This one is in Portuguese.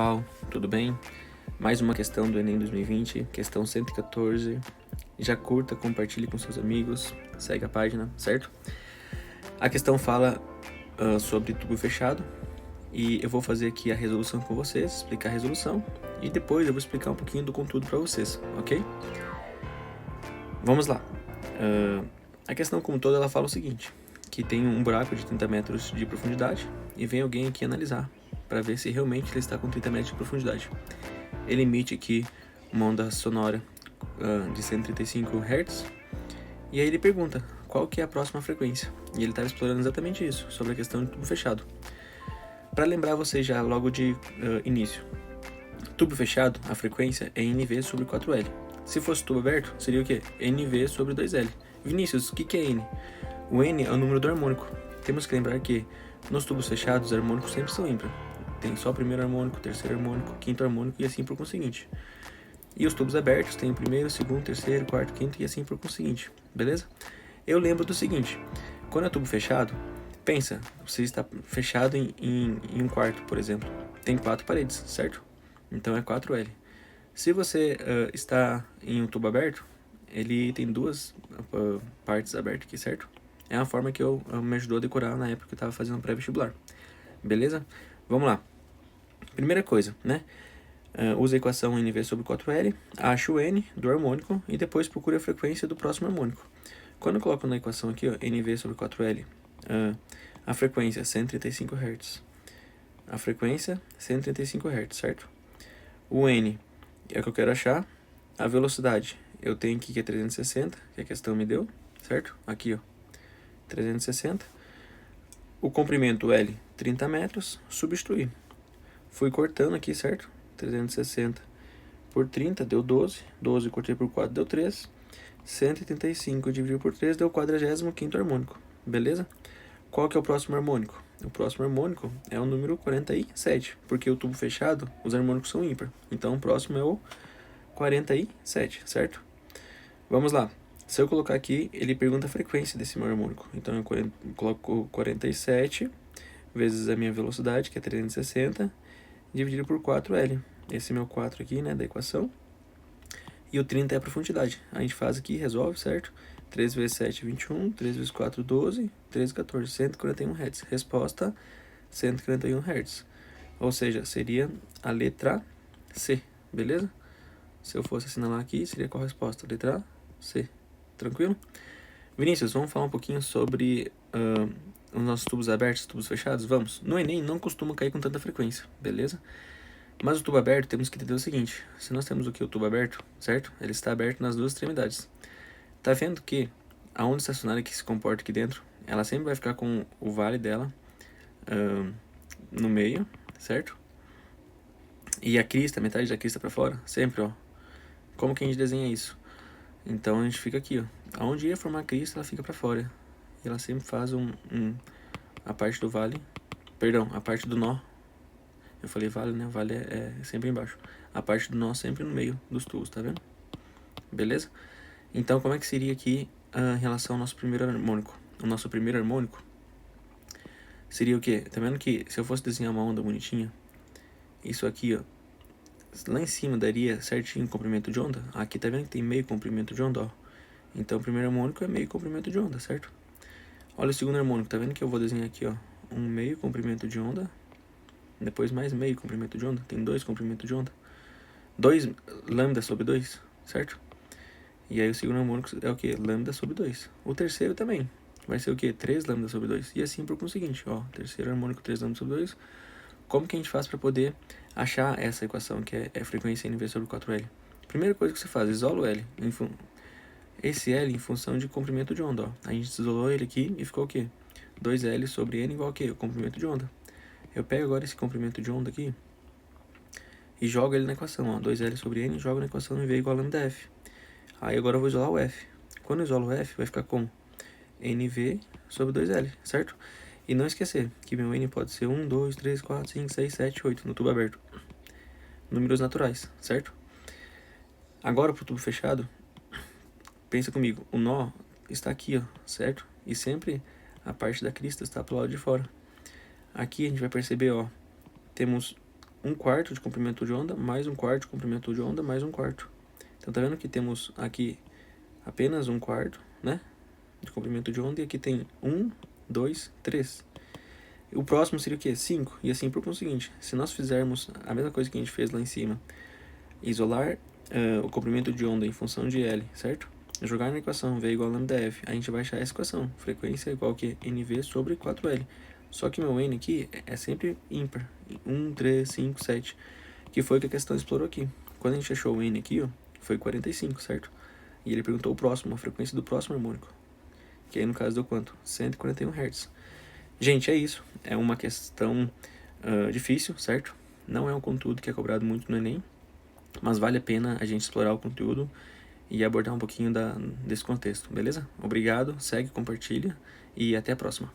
pessoal, tudo bem? Mais uma questão do Enem 2020, questão 114. Já curta, compartilhe com seus amigos, segue a página, certo? A questão fala sobre tubo fechado e eu vou fazer aqui a resolução com vocês, explicar a resolução e depois eu vou explicar um pouquinho do conteúdo para vocês, ok? Vamos lá. A questão como toda ela fala o seguinte, que tem um buraco de 30 metros de profundidade e vem alguém aqui analisar para ver se realmente ele está com 30 metros de profundidade. Ele emite aqui uma onda sonora de 135 Hz e aí ele pergunta qual que é a próxima frequência. E ele estava explorando exatamente isso, sobre a questão de tubo fechado. Para lembrar vocês já logo de início, tubo fechado, a frequência é NV sobre 4L. Se fosse tubo aberto, seria o quê? NV sobre 2L. Vinícius, o que é N? O N é o número do harmônico. Temos que lembrar que nos tubos fechados, os harmônicos sempre são ímpares. Tem só o primeiro harmônico, terceiro harmônico, quinto harmônico e assim por conseguinte. E os tubos abertos tem o primeiro, segundo, terceiro, quarto, quinto e assim por conseguinte, beleza? Eu lembro do seguinte, quando é tubo fechado, pensa, você está fechado em um quarto, por exemplo, tem 4 paredes, certo? Então é 4L. Se você está em um tubo aberto, ele tem 2 partes abertas aqui, certo? É a forma que me ajudou a decorar na época que eu estava fazendo pré-vestibular, beleza? Vamos lá. Primeira coisa, né? Usa a equação NV sobre 4L, acha o N do harmônico e depois procura a frequência do próximo harmônico. Quando eu coloco na equação aqui, ó, NV sobre 4L, a frequência é 135 Hz. A frequência 135 Hz, certo? O N é o que eu quero achar. A velocidade eu tenho aqui que é 360, que a questão me deu, certo? Aqui, ó, 360. O comprimento L, 30 metros, substituir. Fui cortando aqui, certo? 360 por 30 deu 12. 12 cortei por 4 deu 3. 135 dividido por 3 deu o 45º harmônico. Beleza? Qual que é o próximo harmônico? O próximo harmônico é o número 47. Porque o tubo fechado, os harmônicos são ímpar. Então o próximo é o 47, certo? Vamos lá. Se eu colocar aqui, ele pergunta a frequência desse meu harmônico. Então eu coloco 47 vezes a minha velocidade, que é 360, dividido por 4L. Esse é meu 4 aqui, né, da equação. E o 30 é a profundidade. A gente faz aqui, resolve, certo? 3 vezes 7, 21. 3 vezes 4, 12. 3 vezes 14, 141 Hz. Resposta, 141 Hz. Ou seja, seria a letra C, beleza? Se eu fosse assinalar aqui, seria qual a resposta? Letra C. Tranquilo? Vinícius, vamos falar um pouquinho sobre os nossos tubos abertos, tubos fechados? Vamos. No Enem não costuma cair com tanta frequência, beleza? Mas o tubo aberto, temos que entender o seguinte. Se nós temos o tubo aberto, certo? Ele está aberto nas duas extremidades. Tá vendo que a onda estacionária que se comporta aqui dentro, ela sempre vai ficar com o vale dela no meio, certo? E a crista, metade da crista para fora, sempre, ó. Como que a gente desenha isso? Então a gente fica aqui, ó. Aonde ia formar a crista, ela fica para fora. E ela sempre faz a parte do vale, perdão, a parte do nó. Eu falei vale, né? Vale é sempre embaixo. A parte do nó sempre no meio dos tubos, tá vendo? Beleza? Então, como é que seria aqui em relação ao nosso primeiro harmônico? O nosso primeiro harmônico seria o quê? Tá vendo que se eu fosse desenhar uma onda bonitinha, isso aqui, ó, lá em cima daria certinho o comprimento de onda? Aqui tá vendo que tem meio comprimento de onda, ó. Então, o primeiro harmônico é meio comprimento de onda, certo? Olha o segundo harmônico, tá vendo que eu vou desenhar aqui, ó, um meio comprimento de onda, depois mais meio comprimento de onda, tem 2 comprimentos de onda, 2 lambda sobre 2, certo? E aí o segundo harmônico é o que? Lambda sobre 2. O terceiro também vai ser o que? 3 lambda sobre 2. E assim por conseguinte, ó, terceiro harmônico 3 lambda sobre 2. Como que a gente faz para poder achar essa equação, que é frequência NV sobre 4L? Primeira coisa que você faz, isola o L. Esse L em função de comprimento de onda, ó. A gente isolou ele aqui e ficou o quê? 2L sobre N igual a quê? O comprimento de onda. Eu pego agora esse comprimento de onda aqui e jogo ele na equação, ó. 2L sobre N, jogo na equação NV igual a lambda F. Aí agora eu vou isolar o F. Quando eu isolo o F, vai ficar como? NV sobre 2L, certo? E não esquecer que meu N pode ser 1, 2, 3, 4, 5, 6, 7, 8 no tubo aberto. Números naturais, certo? Agora pro tubo fechado, pensa comigo, o nó está aqui, ó, certo? E sempre a parte da crista está pro lado de fora. Aqui a gente vai perceber, ó, temos 1/4 de comprimento de onda, mais 1/4 de comprimento de onda, mais 1/4. Então tá vendo que temos aqui apenas 1/4, né, de comprimento de onda, e aqui tem 1, 2, 3. O próximo seria o quê? 5. E assim por conseguinte, se nós fizermos a mesma coisa que a gente fez lá em cima, isolar o comprimento de onda em função de L, certo? Jogar na equação V igual a lambda F, a gente vai achar essa equação. Frequência é igual a quê? NV sobre 4L. Só que meu N aqui é sempre ímpar. 1, 3, 5, 7. Que foi o que a questão explorou aqui. Quando a gente achou o N aqui, ó, foi 45, certo? E ele perguntou o próximo, a frequência do próximo harmônico. Que aí no caso deu quanto? 141 Hz. Gente, é isso. É uma questão difícil, certo? Não é um conteúdo que é cobrado muito no Enem, mas vale a pena a gente explorar o conteúdo e abordar um pouquinho desse contexto, beleza? Obrigado, segue, compartilha e até a próxima.